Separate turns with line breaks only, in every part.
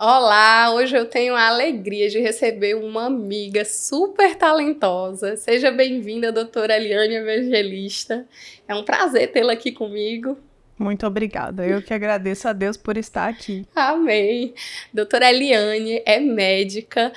Olá, hoje eu tenho a alegria de receber uma amiga super talentosa. Seja bem-vinda, doutora Eliane Evangelista. É um prazer tê-la aqui comigo.
Muito obrigada. Eu que agradeço a Deus por estar aqui.
Amém. Doutora Eliane é médica,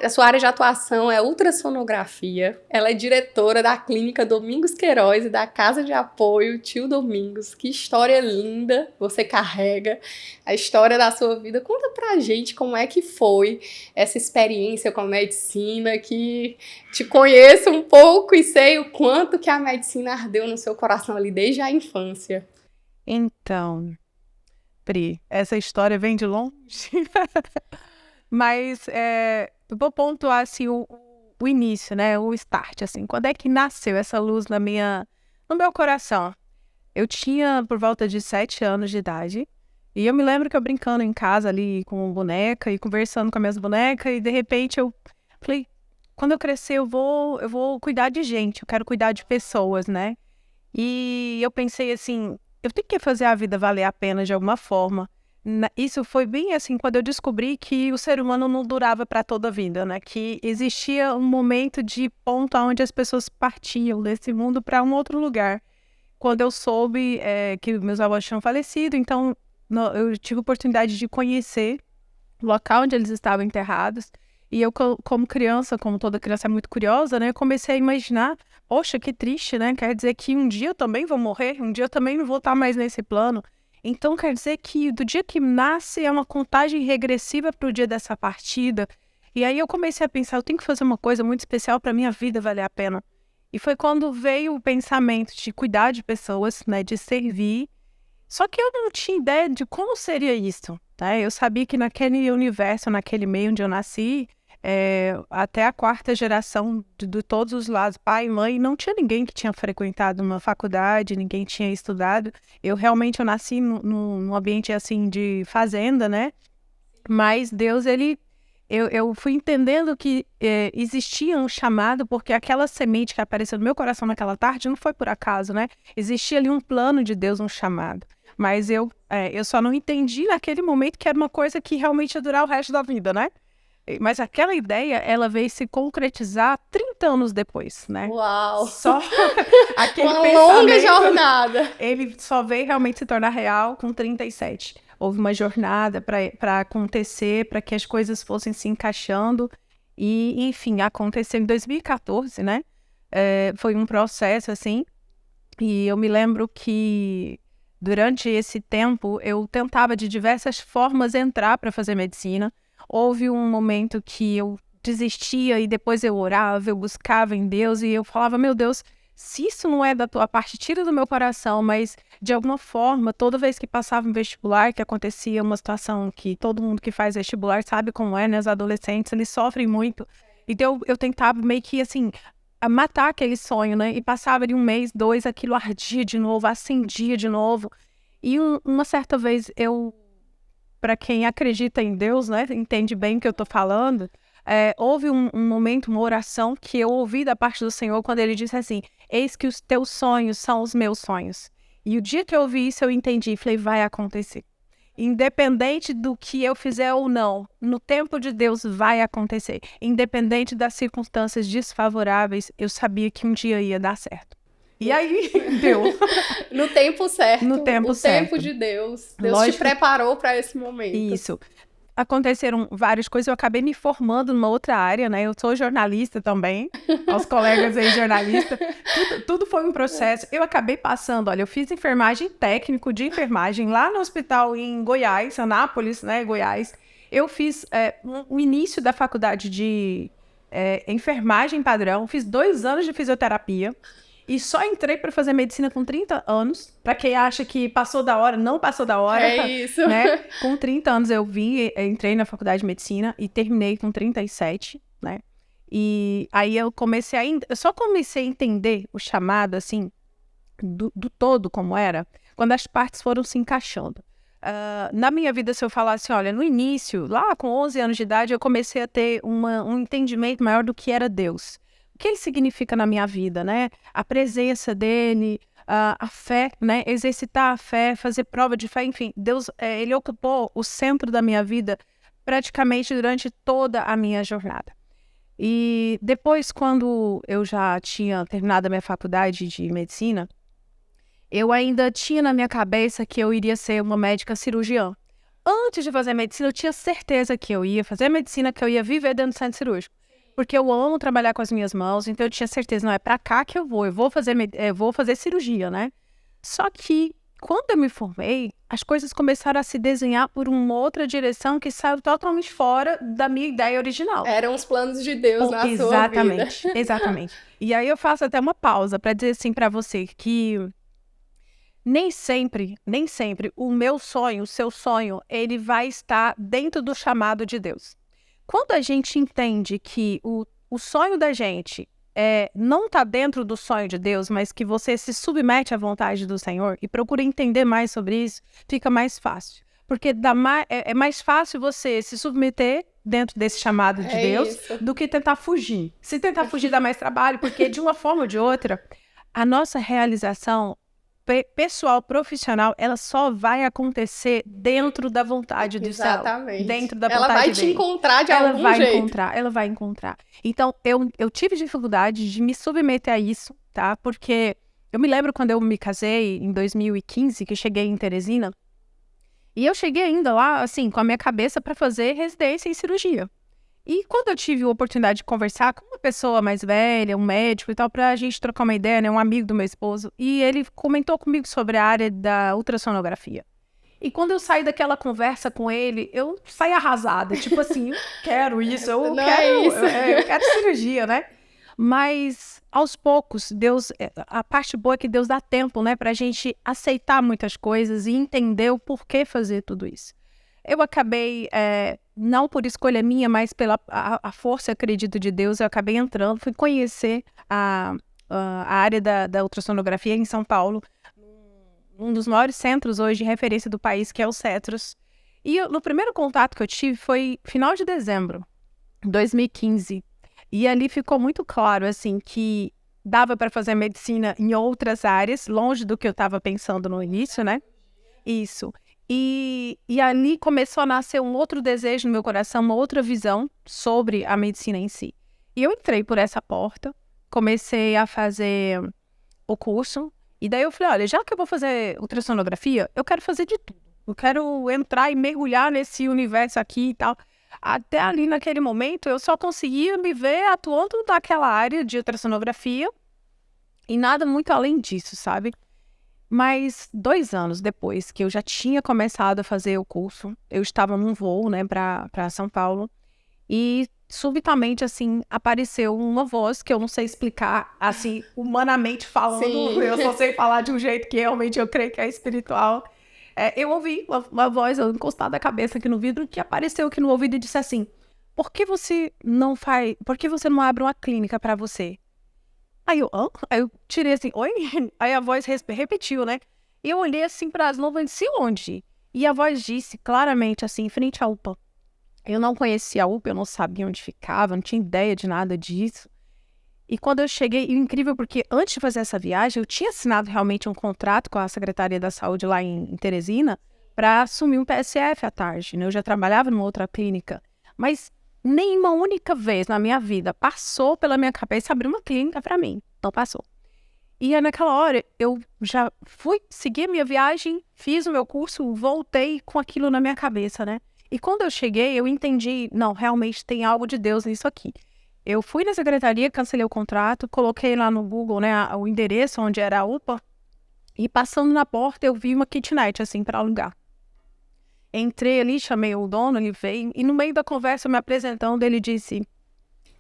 a sua área de atuação é ultrassonografia. Ela é diretora da Clínica Domingos Queiroz e da Casa de Apoio Tio Domingos. Que história linda você carrega, a história da sua vida. Conta pra gente como é que foi essa experiência com a medicina, que te conheço um pouco e sei o quanto que a medicina ardeu no seu coração ali desde a infância.
Então, Pri, essa história vem de longe, mas eu vou pontuar assim, o início, né? O start, assim. Quando é que nasceu essa luz no meu coração? Eu tinha por volta de 7 anos de idade e eu me lembro que eu brincando em casa ali com boneca e conversando com as minhas bonecas e de repente eu falei, quando eu crescer eu vou cuidar de gente, eu quero cuidar de pessoas, né? E eu pensei assim, eu tenho que fazer a vida valer a pena de alguma forma. Isso foi bem assim, quando eu descobri que o ser humano não durava para toda a vida, né? Que existia um momento de ponto onde as pessoas partiam desse mundo para um outro lugar. Quando eu soube que meus avós tinham falecido, então eu tive a oportunidade de conhecer o local onde eles estavam enterrados. E eu, como criança, como toda criança é muito curiosa, né? Eu comecei a imaginar, poxa, que triste, né? Quer dizer que um dia eu também vou morrer, um dia eu também não vou estar mais nesse plano. Então quer dizer que do dia que nasce é uma contagem regressiva para o dia dessa partida. E aí eu comecei a pensar, eu tenho que fazer uma coisa muito especial para minha vida valer a pena. E foi quando veio o pensamento de cuidar de pessoas, né? De servir. Só que eu não tinha ideia de como seria isso, tá? Eu sabia que naquele universo, naquele meio onde eu nasci, até a quarta geração de todos os lados, pai e mãe, não tinha ninguém que tinha frequentado uma faculdade, ninguém tinha estudado. Eu nasci num ambiente assim de fazenda, né? Mas Deus, eu fui entendendo que existia um chamado, porque aquela semente que apareceu no meu coração naquela tarde não foi por acaso, né? Existia ali um plano de Deus, um chamado. Mas eu só não entendi naquele momento que era uma coisa que realmente ia durar o resto da vida, né? Mas aquela ideia, ela veio se concretizar 30 anos depois, né?
Uau!
Só aquele
Uma longa
pensamento,
jornada.
ele só veio realmente se tornar real com 37. Houve uma jornada para acontecer, para que as coisas fossem se encaixando. E, enfim, aconteceu em 2014, né? Foi um processo, assim. E eu me lembro que durante esse tempo eu tentava de diversas formas entrar para fazer medicina. Houve um momento que eu desistia e depois eu orava, eu buscava em Deus e eu falava, meu Deus, se isso não é da tua parte, tira do meu coração, mas de alguma forma, toda vez que passava um vestibular, que acontecia uma situação que todo mundo que faz vestibular sabe como é, né? Os adolescentes, eles sofrem muito. Então eu tentava meio que assim, a matar aquele sonho, né? E passava ali um mês, dois, aquilo ardia de novo, acendia de novo. E uma certa vez para quem acredita em Deus, né, entende bem o que eu estou falando, houve um momento, uma oração que eu ouvi da parte do Senhor quando ele disse assim, eis que os teus sonhos são os meus sonhos. E o dia que eu ouvi isso, eu entendi, falei, vai acontecer. Independente do que eu fizer ou não, no tempo de Deus vai acontecer. Independente das circunstâncias desfavoráveis, eu sabia que um dia ia dar certo. E aí, deu.
No tempo
No
certo,
tempo
o tempo
certo.
de Deus. Deus te
Lógico,
preparou para esse momento.
isso. Aconteceram várias coisas, eu acabei me formando numa outra área, né? Eu sou jornalista também, aos colegas aí jornalistas. Tudo foi um processo. Eu acabei passando, olha, eu fiz enfermagem técnico de enfermagem lá no hospital em Goiás, Anápolis, né, Goiás. Eu fiz o início da faculdade de enfermagem padrão, fiz 2 anos de fisioterapia. E só entrei para fazer medicina com 30 anos. Para quem acha que passou da hora, não passou da hora,
É isso.
né? Com 30 anos eu entrei na faculdade de medicina e terminei com 37, né? E aí eu só comecei a entender o chamado, assim, do todo como era, quando as partes foram se encaixando. Na minha vida, se eu falasse, olha, no início, lá com 11 anos de idade, eu comecei a ter um entendimento maior do que era Deus. O que ele significa na minha vida, né? A presença dele, a fé, né? Exercitar a fé, fazer prova de fé, enfim. Deus, ele ocupou o centro da minha vida praticamente durante toda a minha jornada. E depois, quando eu já tinha terminado a minha faculdade de medicina, eu ainda tinha na minha cabeça que eu iria ser uma médica cirurgiã. Antes de fazer medicina, eu tinha certeza que eu ia fazer medicina, que eu ia viver dentro do centro cirúrgico. Porque eu amo trabalhar com as minhas mãos, então eu tinha certeza, não, é pra cá que eu vou fazer cirurgia, né? Só que, quando eu me formei, as coisas começaram a se desenhar por uma outra direção que saiu totalmente fora da minha ideia original.
Eram os planos de Deus na sua vida.
Exatamente, exatamente. E aí eu faço até uma pausa para dizer assim para você que nem sempre o meu sonho, o seu sonho, ele vai estar dentro do chamado de Deus. Quando a gente entende que o sonho da gente não está dentro do sonho de Deus, mas que você se submete à vontade do Senhor e procura entender mais sobre isso, fica mais fácil. Porque é mais fácil você se submeter dentro desse chamado de Deus do que tentar fugir. Se tentar fugir dá mais trabalho, porque de uma forma ou de outra, a nossa realização pessoal, profissional, ela só vai acontecer dentro da vontade do céu. Dentro da vontade dele.
Ela vai te encontrar de algum jeito.
Ela vai encontrar. Então, eu tive dificuldade de me submeter a isso, tá? Porque eu me lembro quando eu me casei, em 2015, que cheguei em Teresina, e eu cheguei ainda lá, assim, com a minha cabeça para fazer residência em cirurgia. E quando eu tive a oportunidade de conversar com uma pessoa mais velha, um médico e tal, pra gente trocar uma ideia, né, um amigo do meu esposo, e ele comentou comigo sobre a área da ultrassonografia. E quando eu saí daquela conversa com ele, eu saí arrasada, tipo assim, eu quero isso, eu quero cirurgia, né? Mas, aos poucos, a parte boa é que Deus dá tempo, né, pra gente aceitar muitas coisas e entender o porquê fazer tudo isso. Eu acabei, não por escolha minha, mas pela a força, acredito, de Deus, eu acabei entrando, fui conhecer a área da ultrassonografia em São Paulo, um dos maiores centros hoje de referência do país, que é o Cetros. E no primeiro contato que eu tive foi final de dezembro de 2015. E ali ficou muito claro, assim, que dava para fazer medicina em outras áreas, longe do que eu estava pensando no início, né? Isso. E ali começou a nascer um outro desejo no meu coração, uma outra visão sobre a medicina em si. E eu entrei por essa porta, comecei a fazer o curso, e daí eu falei, olha, já que eu vou fazer ultrassonografia, eu quero fazer de tudo. Eu quero entrar e mergulhar nesse universo aqui e tal. Até ali, naquele momento, eu só conseguia me ver atuando naquela área de ultrassonografia e nada muito além disso, sabe? Mas 2 anos depois que eu já tinha começado a fazer o curso, eu estava num voo, né, para São Paulo, e subitamente, assim, apareceu uma voz que eu não sei explicar, assim, humanamente falando. Sim. Eu só sei falar de um jeito que realmente eu creio que é espiritual. Eu ouvi uma voz, eu encostada a cabeça aqui no vidro, que apareceu aqui no ouvido e disse assim, por que você não abre uma clínica para você? Aí eu tirei assim, oi? Aí a voz repetiu, né? E eu olhei assim para as nuvens, disse, onde? E a voz disse claramente assim, em frente à UPA. Eu não conhecia a UPA, eu não sabia onde ficava, não tinha ideia de nada disso. E quando eu cheguei, e o incrível porque antes de fazer essa viagem, eu tinha assinado realmente um contrato com a Secretaria da Saúde lá em Teresina para assumir um PSF à tarde, né? Eu já trabalhava numa outra clínica, mas nenhuma única vez na minha vida passou pela minha cabeça abrir uma clínica para mim. Não passou. E aí, naquela hora, eu já fui seguir a minha viagem, fiz o meu curso, voltei com aquilo na minha cabeça, né? E quando eu cheguei, eu entendi, não, realmente tem algo de Deus nisso aqui. Eu fui na secretaria, cancelei o contrato, coloquei lá no Google, né, o endereço onde era a UPA, e passando na porta eu vi uma kitnet, assim, para alugar. Entrei ali, chamei o dono, ele veio, e no meio da conversa, me apresentando, ele disse,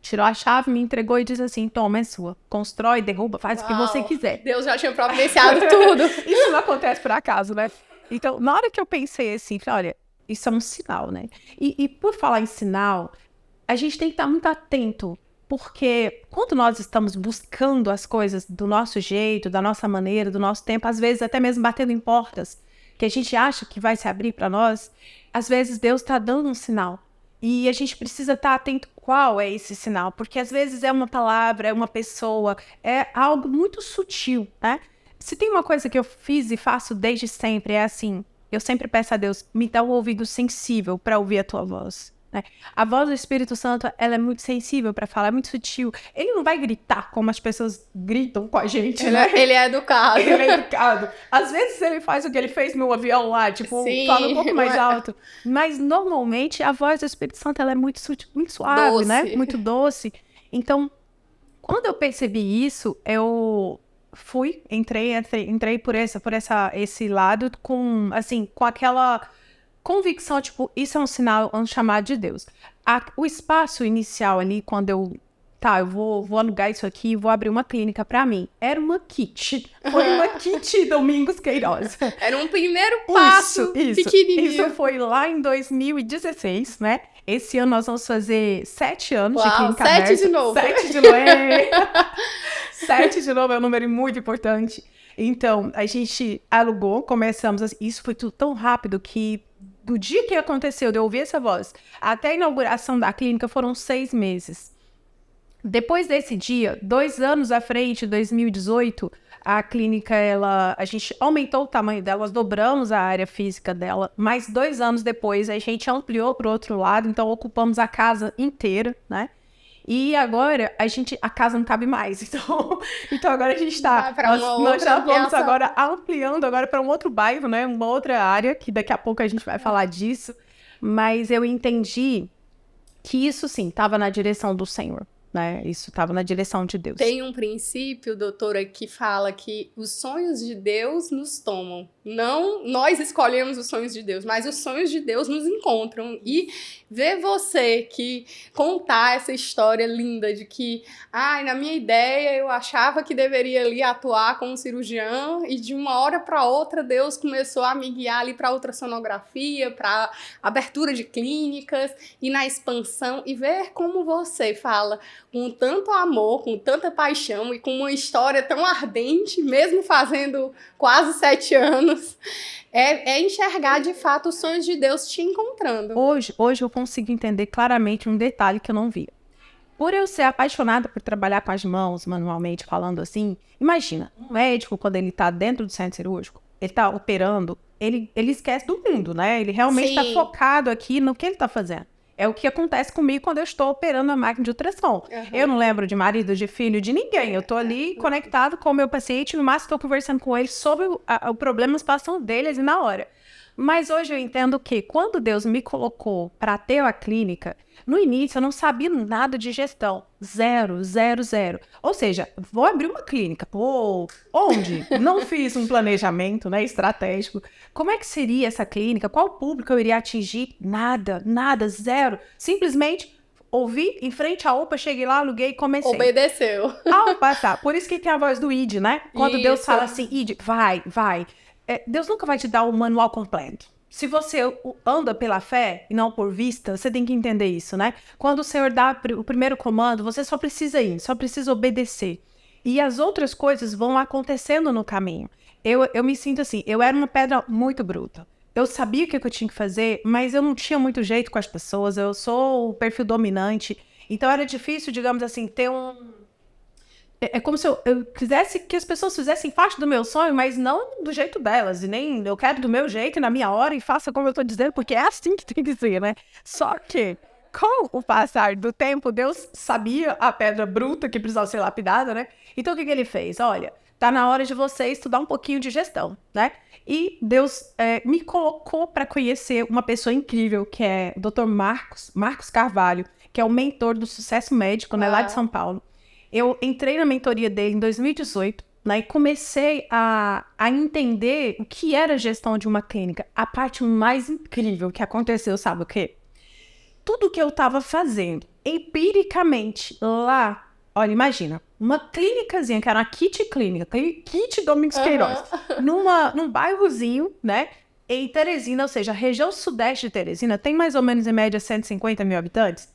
tirou a chave, me entregou e disse assim, toma, é sua, constrói, derruba, faz o que você quiser.
Deus já tinha providenciado tudo.
Isso não acontece por acaso, né? Então, na hora que eu pensei assim, falei, olha, isso é um sinal, né? E por falar em sinal, a gente tem que estar muito atento, porque quando nós estamos buscando as coisas do nosso jeito, da nossa maneira, do nosso tempo, às vezes até mesmo batendo em portas, que a gente acha que vai se abrir para nós, às vezes Deus está dando um sinal. E a gente precisa estar atento qual é esse sinal, porque às vezes é uma palavra, é uma pessoa, é algo muito sutil, né? Se tem uma coisa que eu fiz e faço desde sempre, é assim, eu sempre peço a Deus, me dá um ouvido sensível para ouvir a tua voz. né? A voz do Espírito Santo, ela é muito sensível para falar, é muito sutil. Ele não vai gritar como as pessoas gritam com a gente, né?
Ele é educado.
Ele é educado. Às vezes ele faz o que ele fez no avião lá, tipo,
Sim.
fala um pouco mais alto. Mas normalmente a voz do Espírito Santo, ela é muito sutil, muito suave,
Doce.
né? Muito doce. Então, quando eu percebi isso, eu entrei por esse lado com, assim, com aquela convicção, tipo, isso é um sinal, um chamado de Deus. O espaço inicial ali, quando eu vou alugar isso aqui, vou abrir uma clínica pra mim. Era uma kit. Foi uma kit Domingos Queiroz.
Era um primeiro passo pequenininho.
Isso foi lá em 2016, né? Esse ano nós vamos fazer 7 anos de clínica
7
aberta.
de novo.
7 de novo. 7 de novo é um número muito importante. Então, a gente alugou, começamos. Isso foi tudo tão rápido que do dia que aconteceu, de eu ouvir essa voz, até a inauguração da clínica foram 6 meses. Depois desse dia, 2 anos à frente, 2018, a clínica, a gente aumentou o tamanho dela, nós dobramos a área física dela, mas 2 anos depois a gente ampliou para o outro lado, então ocupamos a casa inteira, né? E agora a casa não cabe mais, então agora a gente nós já vamos agora ampliando agora para um outro bairro, né? Uma outra área, que daqui a pouco a gente vai falar disso, mas eu entendi que isso sim estava na direção do Senhor. Né? Isso estava na direção de Deus.
Tem um princípio, doutora, que fala que os sonhos de Deus nos tomam. Não nós escolhemos os sonhos de Deus, mas os sonhos de Deus nos encontram. E ver você que contar essa história linda de que, na minha ideia eu achava que deveria ali atuar como cirurgião e de uma hora para outra Deus começou a me guiar ali para ultrassonografia, para abertura de clínicas e na expansão, e ver como você fala com tanto amor, com tanta paixão e com uma história tão ardente, mesmo fazendo quase 7 anos, é enxergar de fato os sonhos de Deus te encontrando.
Hoje eu consigo entender claramente um detalhe que eu não via. Por eu ser apaixonada por trabalhar com as mãos, manualmente falando assim, imagina, um médico, quando ele está dentro do centro cirúrgico, ele está operando, ele esquece do mundo, né? Ele realmente está focado aqui no que ele está fazendo. É o que acontece comigo quando eu estou operando a máquina de ultrassom. Uhum. Eu não lembro de marido, de filho, de ninguém. Eu estou ali conectado com o meu paciente, no máximo estou conversando com ele sobre o problema, a situação deles e na hora. Mas hoje eu entendo que quando Deus me colocou para ter a clínica, no início eu não sabia nada de gestão. 0. Ou seja, vou abrir uma clínica. Pô, onde? Não fiz um planejamento, né, estratégico. Como é que seria essa clínica? Qual público eu iria atingir? Nada, 0. Simplesmente ouvi em frente à UPA, cheguei lá, aluguei e comecei.
Obedeceu.
Ao passar. Por isso que tem a voz do ID, né? Quando Deus fala assim, ID, vai. Deus nunca vai te dar o manual completo. Se você anda pela fé e não por vista, você tem que entender isso, né? Quando o Senhor dá o primeiro comando, você só precisa ir, só precisa obedecer. E as outras coisas vão acontecendo no caminho. Eu me sinto assim, eu era uma pedra muito bruta. Eu sabia o que eu tinha que fazer, mas eu não tinha muito jeito com as pessoas, eu sou o perfil dominante. Então era difícil, digamos assim, ter É como se eu quisesse que as pessoas fizessem parte do meu sonho, mas não do jeito delas. E nem eu quero do meu jeito, na minha hora, e faça como eu tô dizendo, porque é assim que tem que ser, né? Só que, com o passar do tempo, Deus sabia a pedra bruta que precisava ser lapidada, né? Então, o que ele fez? Olha, tá na hora de você estudar um pouquinho de gestão, né? E Deus me colocou para conhecer uma pessoa incrível, que é o Dr. Marcos Carvalho, que é o mentor do sucesso médico, né, lá de São Paulo. Eu entrei na mentoria dele em 2018, né, e comecei a entender o que era a gestão de uma clínica. A parte mais incrível que aconteceu, sabe o quê? Tudo que eu estava fazendo, empiricamente, lá, olha, imagina, uma clínicazinha, que era uma kit clínica, kit Domingos Queiroz, num bairrozinho, né, em Teresina, ou seja, a região sudeste de Teresina tem mais ou menos, em média, 150 mil habitantes.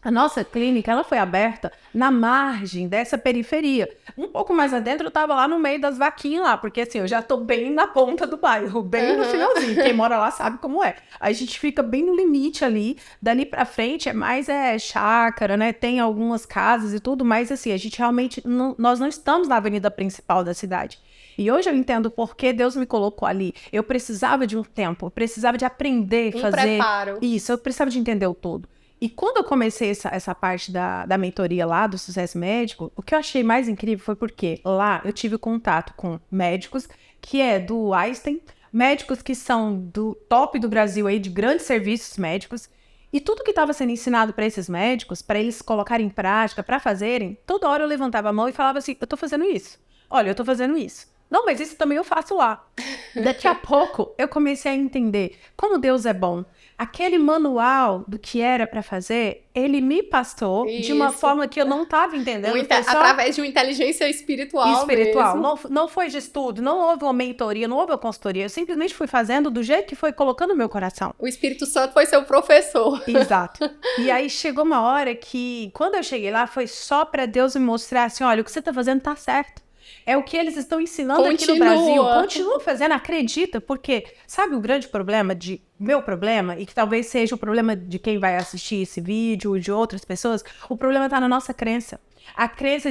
A nossa clínica, ela foi aberta na margem dessa periferia. Um pouco mais adentro, eu tava lá no meio das vaquinhas lá, porque assim, eu já tô bem na ponta do bairro, bem no finalzinho. Quem mora lá sabe como é. A gente fica bem no limite ali. Dali pra frente é mais chácara, né? Tem algumas casas e tudo, mas assim, a gente realmente, nós não estamos na avenida principal da cidade. E hoje eu entendo por que Deus me colocou ali. Eu precisava de um tempo, eu precisava de aprender a fazer
preparo.
isso, eu precisava de entender o todo. E quando eu comecei essa parte da mentoria lá, do sucesso médico, o que eu achei mais incrível foi porque lá eu tive contato com médicos que é do Einstein, médicos que são do top do Brasil aí, de grandes serviços médicos, e tudo que estava sendo ensinado para esses médicos, para eles colocarem em prática, para fazerem, toda hora eu levantava a mão e falava assim, eu tô fazendo isso. Olha, eu tô fazendo isso. Não, mas isso também eu faço lá. Daqui a pouco eu comecei a entender como Deus é bom. Aquele manual do que era para fazer, ele me passou de uma forma que eu não estava entendendo.
Através de uma inteligência espiritual mesmo.
Não foi de estudo, não houve uma mentoria, não houve uma consultoria. Eu simplesmente fui fazendo do jeito que foi colocando no meu coração.
O Espírito Santo foi seu professor.
Exato. E aí chegou uma hora que, quando eu cheguei lá, foi só para Deus me mostrar assim, olha, o que você está fazendo tá certo. É o que eles estão ensinando aqui no Brasil. Continua fazendo, acredita, porque sabe o grande problema meu problema, e que talvez seja o problema de quem vai assistir esse vídeo, de outras pessoas, o problema está na nossa crença. A crença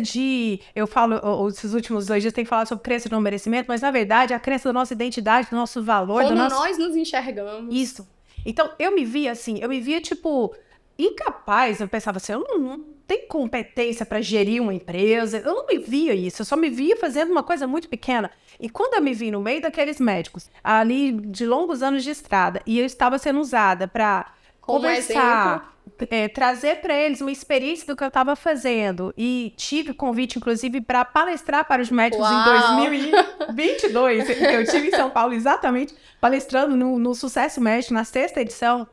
eu falo, esses últimos 2 dias tem falado sobre crença do não merecimento, mas na verdade a crença da nossa identidade, do nosso valor.
Como nós nos enxergamos.
Isso. Então eu me via tipo, incapaz. Eu pensava assim, eu não tenho competência para gerir uma empresa. Eu não me via isso, eu só me via fazendo uma coisa muito pequena. E quando eu me vi no meio daqueles médicos, ali de longos anos de estrada, e eu estava sendo usada para conversar, trazer para eles uma experiência do que eu estava fazendo, e tive convite, inclusive, para palestrar para os médicos em 2022, que eu estive em São Paulo exatamente, palestrando no Sucesso Médico, na 6ª edição.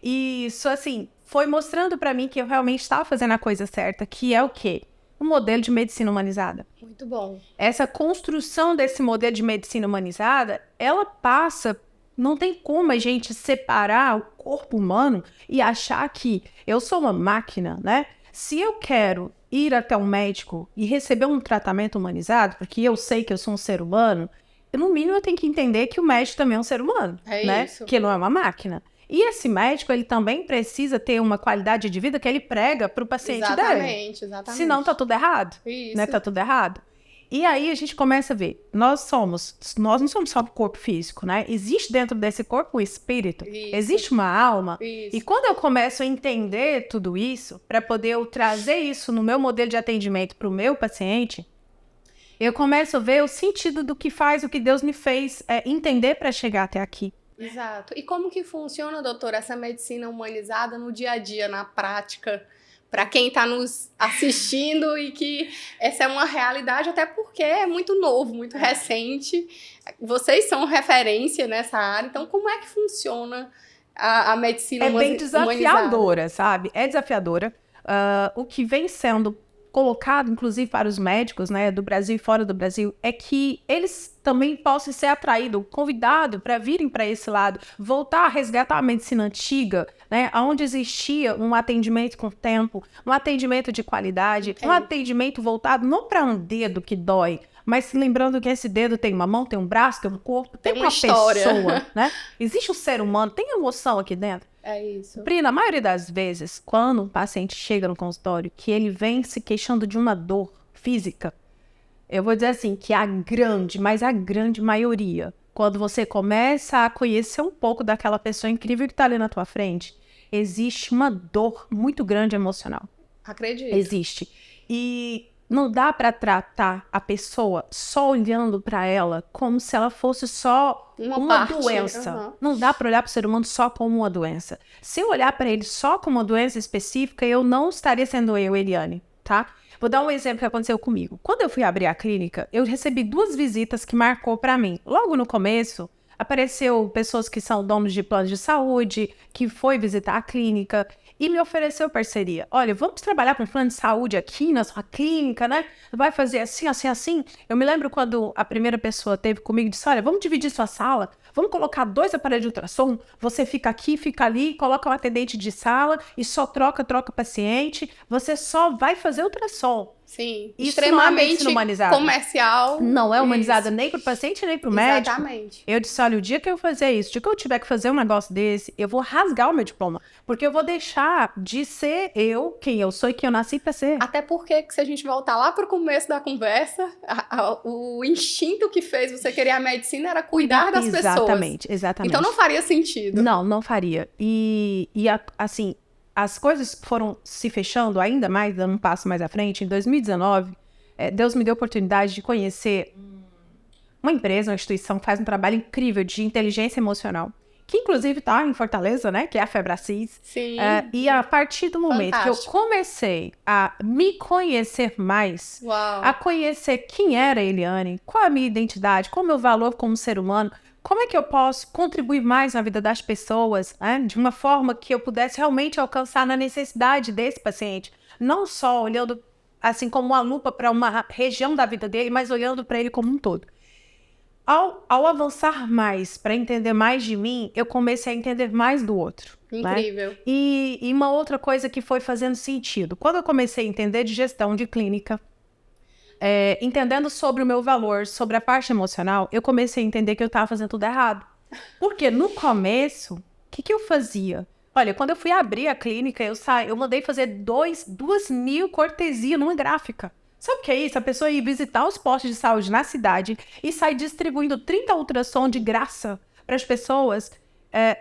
E isso, assim, foi mostrando para mim que eu realmente estava fazendo a coisa certa, que é o quê? Um modelo de medicina humanizada.
Muito bom.
Essa construção desse modelo de medicina humanizada, ela passa... Não tem como a gente separar o corpo humano e achar que eu sou uma máquina, né? Se eu quero ir até um médico e receber um tratamento humanizado, porque eu sei que eu sou um ser humano, no mínimo eu tenho que entender que o médico também é um ser humano, né?
Isso.
Que não é uma máquina. E esse médico, ele também precisa ter uma qualidade de vida que ele prega para o paciente dele.
Exatamente.
Senão tá tudo errado.
Isso.
Né? Tá tudo errado. E aí a gente começa a ver, nós não somos só o corpo físico, né? Existe dentro desse corpo um espírito, existe uma alma.
Isso.
E quando eu começo a entender tudo isso, para poder eu trazer isso no meu modelo de atendimento para o meu paciente, eu começo a ver o sentido do que faz, o que Deus me fez entender para chegar até aqui.
Exato. E como que funciona, doutora, essa medicina humanizada no dia a dia, na prática, para quem está nos assistindo e que essa é uma realidade, até porque é muito novo, muito recente. Vocês são referência nessa área, então como é que funciona a medicina humanizada?
É bem desafiadora, sabe? É desafiadora. O que vem sendo colocado, inclusive, para os médicos, né, do Brasil e fora do Brasil, é que eles também possam ser atraídos, convidados para virem para esse lado, voltar a resgatar a medicina antiga, né, onde existia um atendimento com tempo, um atendimento de qualidade, um atendimento voltado não para um dedo que dói, mas lembrando que esse dedo tem uma mão, tem um braço, tem um corpo, tem uma
história.
Pessoa, né? Existe um ser humano, tem emoção aqui dentro.
É isso.
Pri, na maioria das vezes, quando um paciente chega no consultório, que ele vem se queixando de uma dor física, eu vou dizer assim, que a grande maioria, quando você começa a conhecer um pouco daquela pessoa incrível que está ali na tua frente, existe uma dor muito grande emocional.
Acredito.
Existe. E não dá para tratar a pessoa só olhando para ela como se ela fosse só uma doença. Uhum. Não dá para olhar para o ser humano só como uma doença. Se eu olhar para ele só como uma doença específica, eu não estaria sendo eu, Eliane, tá? Vou dar um exemplo que aconteceu comigo. Quando eu fui abrir a clínica, eu recebi 2 visitas que marcou para mim. Logo no começo, apareceu pessoas que são donos de planos de saúde, que foi visitar a clínica e me ofereceu parceria. Olha, vamos trabalhar com um plano de saúde aqui na sua clínica, né? Vai fazer assim, assim, assim. Eu me lembro quando a primeira pessoa teve comigo e disse, olha, vamos dividir sua sala, vamos colocar 2 aparelhos de ultrassom, você fica aqui, fica ali, coloca um atendente de sala e só troca paciente, você só vai fazer ultrassom.
Sim,
Isso
extremamente
não é medicina humanizada.
comercial.
Não é humanizada
Isso.
nem para o paciente, nem para o médico.
Exatamente.
Eu disse, olha, o dia que eu fazer isso, o dia que eu tiver que fazer um negócio desse, eu vou rasgar o meu diploma. Porque eu vou deixar de ser eu, quem eu sou e quem eu nasci para ser.
Até porque, se a gente voltar lá pro começo da conversa, o instinto que fez você querer a medicina era cuidar das pessoas.
Exatamente.
Então não faria sentido.
Não faria. Assim, as coisas foram se fechando ainda mais, dando um passo mais à frente. Em 2019, Deus me deu a oportunidade de conhecer uma empresa, uma instituição que faz um trabalho incrível de inteligência emocional, que inclusive está em Fortaleza, né? Que é a Febracis.
Sim.
E a partir do momento que eu comecei a me conhecer mais,
Uau.
a conhecer quem era a Eliane, qual a minha identidade, qual o meu valor como ser humano, como é que eu posso contribuir mais na vida das pessoas, né? De uma forma que eu pudesse realmente alcançar na necessidade desse paciente, não só olhando assim como uma lupa para uma região da vida dele, mas olhando para ele como um todo. Ao avançar mais, para entender mais de mim, eu comecei a entender mais do outro.
Incrível.
Né? E uma outra coisa que foi fazendo sentido. Quando eu comecei a entender de gestão de clínica, entendendo sobre o meu valor, sobre a parte emocional, eu comecei a entender que eu estava fazendo tudo errado. Porque no começo, o que eu fazia? Olha, quando eu fui abrir a clínica, eu mandei fazer 2.000 cortesias numa gráfica. Sabe o que é isso? A pessoa ir visitar os postos de saúde na cidade e sair distribuindo 30 ultrassom de graça para as pessoas.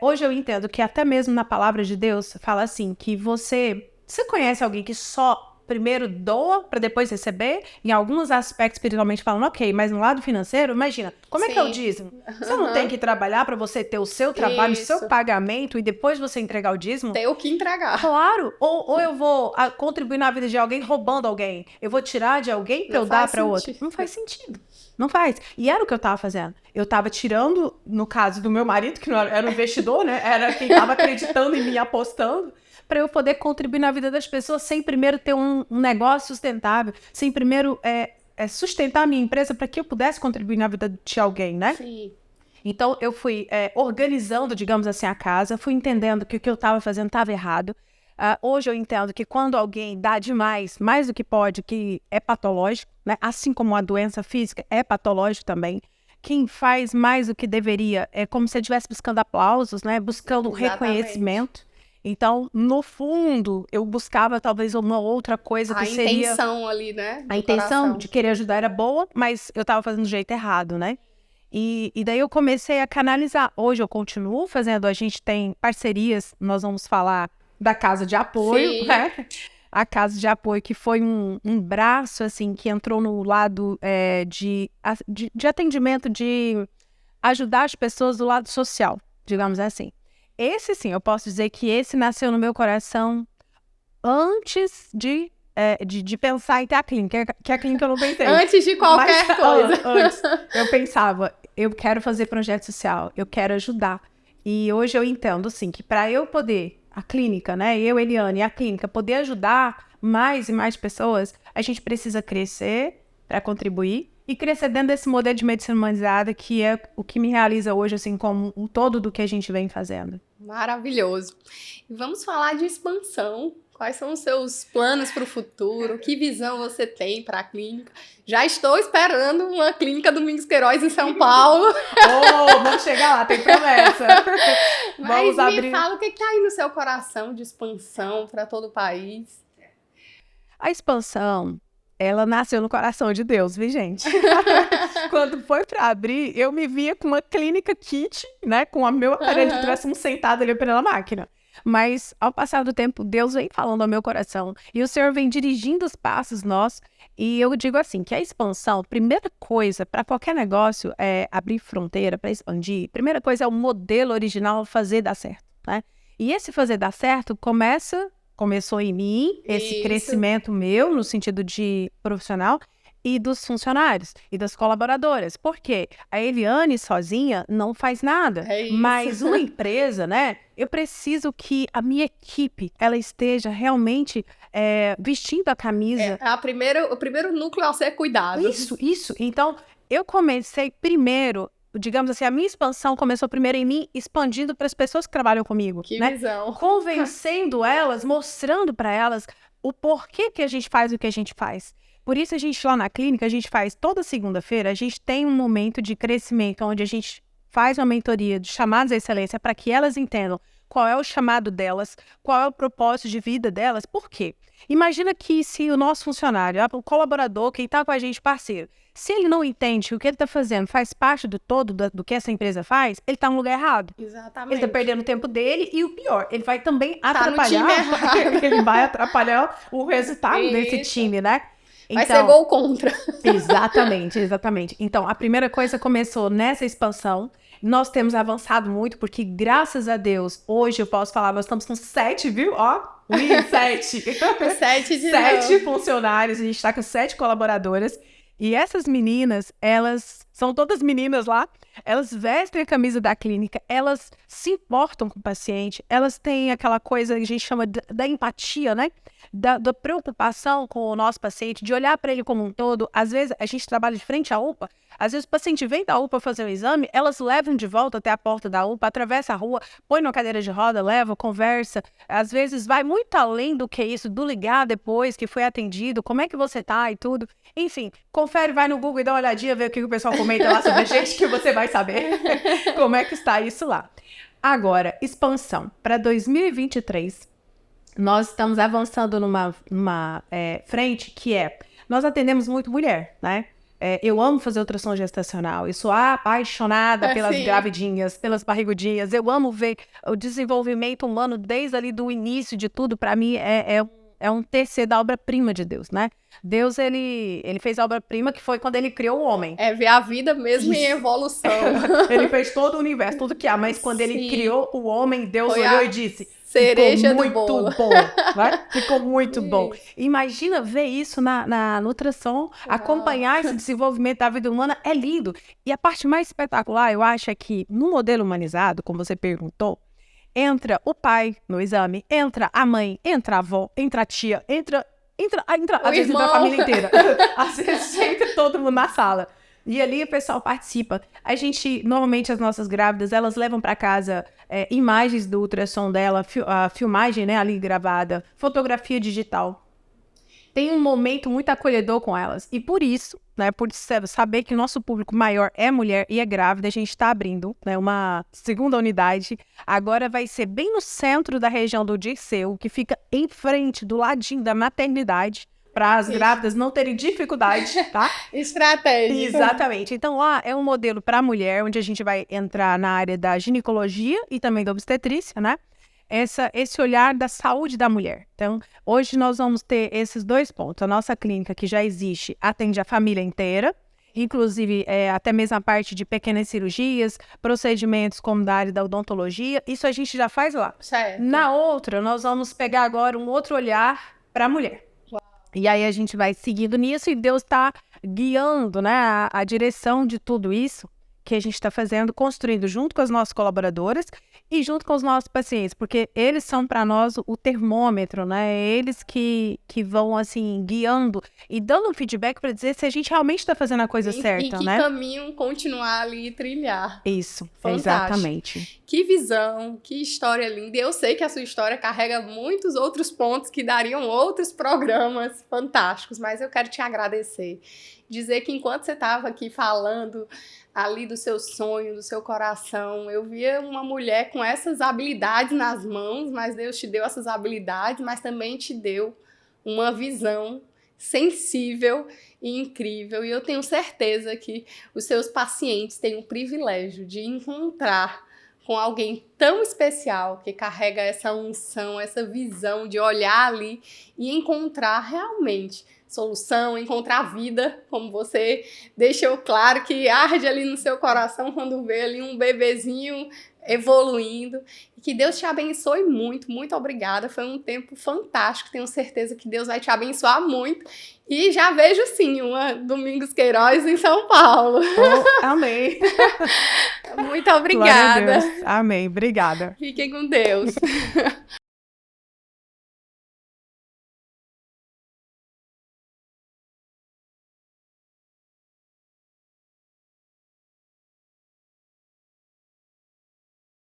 Hoje eu entendo que até mesmo na palavra de Deus fala assim, que você conhece alguém que só primeiro doa para depois receber? Em alguns aspectos espiritualmente falando, ok, mas no lado financeiro, imagina, como é que é o dízimo? Você não tem que trabalhar para você ter o seu trabalho, o seu pagamento e depois você entregar o dízimo?
Tem o que entregar.
Claro, ou eu vou contribuir na vida de alguém roubando alguém. Eu vou tirar de alguém para eu dar para outro. Não faz sentido. Não faz. E era o que eu tava fazendo. Eu tava tirando, no caso do meu marido, que não era um investidor, né? Era quem tava acreditando em mim, apostando, para eu poder contribuir na vida das pessoas sem primeiro ter um negócio sustentável, sem primeiro sustentar a minha empresa para que eu pudesse contribuir na vida de alguém, né?
Sim.
Então, eu fui organizando, digamos assim, a casa, fui entendendo que o que eu estava fazendo estava errado. Hoje eu entendo que quando alguém dá demais, mais do que pode, que é patológico, né? Assim como a doença física é patológico também. Quem faz mais do que deveria é como se estivesse buscando aplausos, né? Buscando reconhecimento. Então, no fundo, eu buscava talvez uma outra coisa que seria...
A intenção ali, né?
A intenção de querer ajudar era boa, mas eu estava fazendo do jeito errado, né? E daí eu comecei a canalizar. Hoje eu continuo fazendo, a gente tem parcerias, nós vamos falar da Casa de Apoio, né? A Casa de Apoio, que foi um braço, assim, que entrou no lado de atendimento, de ajudar as pessoas do lado social, digamos assim. Esse, sim, eu posso dizer que esse nasceu no meu coração antes de pensar em ter a clínica, que a clínica eu não pensei.
Antes de qualquer coisa.
Antes, eu pensava, eu quero fazer projeto social, eu quero ajudar. E hoje eu entendo, sim, que para eu poder, a clínica, né, eu, Eliane, e a clínica, poder ajudar mais e mais pessoas, a gente precisa crescer para contribuir e crescer dentro desse modelo de medicina humanizada, que é o que me realiza hoje, assim, como um todo do que a gente vem fazendo.
Maravilhoso. E vamos falar de expansão. Quais são os seus planos para o futuro? Que visão você tem para a clínica? Já estou esperando uma clínica Domingos Queiroz em São Paulo.
Vamos chegar lá, tem promessa.
Mas me fala o que está aí no seu coração de expansão para todo o país.
A expansão, ela nasceu no coração de Deus, viu, gente? Quando foi para abrir, eu me via com uma clínica kit, né? Com o meu aparelho de ultrassom sentado ali pela máquina. Mas, ao passar do tempo, Deus vem falando ao meu coração. E o Senhor vem dirigindo os passos nossos. E eu digo assim, que a expansão, primeira coisa para qualquer negócio é abrir fronteira, para expandir. Primeira coisa é o modelo original fazer dar certo, né? E esse fazer dar certo começou em mim, esse crescimento meu, no sentido de profissional. e dos funcionários e das colaboradoras. Por quê? A Eliane sozinha não faz nada.
É isso.
Mas uma empresa, né? Eu preciso que a minha equipe, ela esteja realmente vestindo a camisa.
O primeiro núcleo a ser cuidado.
Isso. Então, eu comecei primeiro, digamos assim, a minha expansão começou primeiro em mim, expandindo para as pessoas que trabalham comigo.
Que
né?
visão.
Convencendo elas, mostrando para elas o porquê que a gente faz o que a gente faz. Por isso, a gente lá na clínica, a gente faz toda segunda-feira, a gente tem um momento de crescimento, onde a gente faz uma mentoria de chamados à excelência para que elas entendam qual é o chamado delas, qual é o propósito de vida delas, por quê? Imagina que se o nosso funcionário, o colaborador, quem está com a gente, parceiro, se ele não entende que o que ele está fazendo faz parte do todo do que essa empresa faz, ele está no lugar errado.
Exatamente.
Ele está perdendo o tempo dele e o pior, ele vai também
no time errado.
ele vai atrapalhar o resultado desse time, né?
Vai ser gol contra.
Exatamente. Então, a primeira coisa começou nessa expansão. Nós temos avançado muito, porque graças a Deus, hoje eu posso falar, nós estamos com 7, viu? Ó, 7. 7 funcionários, a gente está com 7 colaboradoras. E essas meninas, elas são todas meninas lá, elas vestem a camisa da clínica, elas se importam com o paciente, elas têm aquela coisa que a gente chama da empatia, né? Da preocupação com o nosso paciente, de olhar para ele como um todo. Às vezes, a gente trabalha de frente à UPA, às vezes o paciente vem da UPA fazer o exame, elas levam de volta até a porta da UPA, atravessa a rua, põe numa cadeira de roda, leva, conversa. Às vezes vai muito além do que isso, do ligar depois que foi atendido, como é que você tá e tudo. Enfim, confere, vai no Google e dá uma olhadinha, vê o que o pessoal comenta lá sobre a gente, que você vai saber como é que está isso lá. Agora, expansão. Para 2023, nós estamos avançando numa frente que nós atendemos muito mulher, né? Eu amo fazer ultrassom gestacional, eu sou apaixonada pelas gravidinhas, pelas barrigudinhas, eu amo ver o desenvolvimento humano desde ali do início de tudo. Para mim é um tecer da obra-prima de Deus, né? Deus, ele fez a obra-prima que foi quando ele criou o homem.
Ver a vida mesmo em evolução.
Ele fez todo o universo, tudo que há, mas quando ele criou o homem, Deus olhou e disse...
Cereja
ficou
do bolo.
Muito bom, vai? Ficou muito bom. Imagina ver isso na ultrassom, acompanhar esse desenvolvimento da vida humana, é lindo. E a parte mais espetacular, eu acho, é que no modelo humanizado, como você perguntou, entra o pai no exame, entra a mãe, entra a avó, entra a tia, entra às vezes entra a família inteira. Às vezes entra todo mundo na sala. E ali o pessoal participa. Normalmente as nossas grávidas, elas levam para casa imagens do ultrassom dela, a filmagem, né, ali gravada, fotografia digital. Tem um momento muito acolhedor com elas. E por isso, né, por saber que o nosso público maior é mulher e é grávida, a gente está abrindo, né, uma segunda unidade. Agora vai ser bem no centro da região do Dirceu, que fica em frente, do ladinho da maternidade, para as grávidas não terem dificuldade, tá?
Estratégia.
Exatamente. Então, lá é um modelo para mulher, onde a gente vai entrar na área da ginecologia e também da obstetrícia, né? Esse olhar da saúde da mulher. Então, hoje nós vamos ter esses 2 pontos. A nossa clínica, que já existe, atende a família inteira, inclusive até mesmo a parte de pequenas cirurgias, procedimentos como da área da odontologia. Isso a gente já faz lá.
Certo.
Na outra, nós vamos pegar agora um outro olhar para a mulher. E aí a gente vai seguindo nisso e Deus está guiando, né, a direção de tudo isso que a gente está fazendo, construindo junto com as nossas colaboradoras e junto com os nossos pacientes, porque eles são para nós o termômetro, né? Eles que vão, assim, guiando e dando um feedback para dizer se a gente realmente está fazendo a coisa certa,
né? E que caminho continuar ali e trilhar.
Isso,
fantástico.
Exatamente.
Que visão, que história linda. E eu sei que a sua história carrega muitos outros pontos que dariam outros programas fantásticos, mas eu quero te agradecer. Dizer que enquanto você estava aqui falando ali do seu sonho, do seu coração, eu via uma mulher com essas habilidades nas mãos, mas Deus te deu essas habilidades, mas também te deu uma visão sensível e incrível. E eu tenho certeza que os seus pacientes têm o privilégio de encontrar com alguém tão especial que carrega essa unção, essa visão de olhar ali e encontrar realmente solução, encontrar vida, como você deixou claro que arde ali no seu coração quando vê ali um bebezinho evoluindo. E que Deus te abençoe muito. Muito obrigada. Foi um tempo fantástico. Tenho certeza que Deus vai te abençoar muito. E já vejo, sim, uma Domingos Queiroz em São Paulo.
Oh, amém.
Muito obrigada.
Glória a Deus. Amém. Obrigada.
Fiquem com Deus.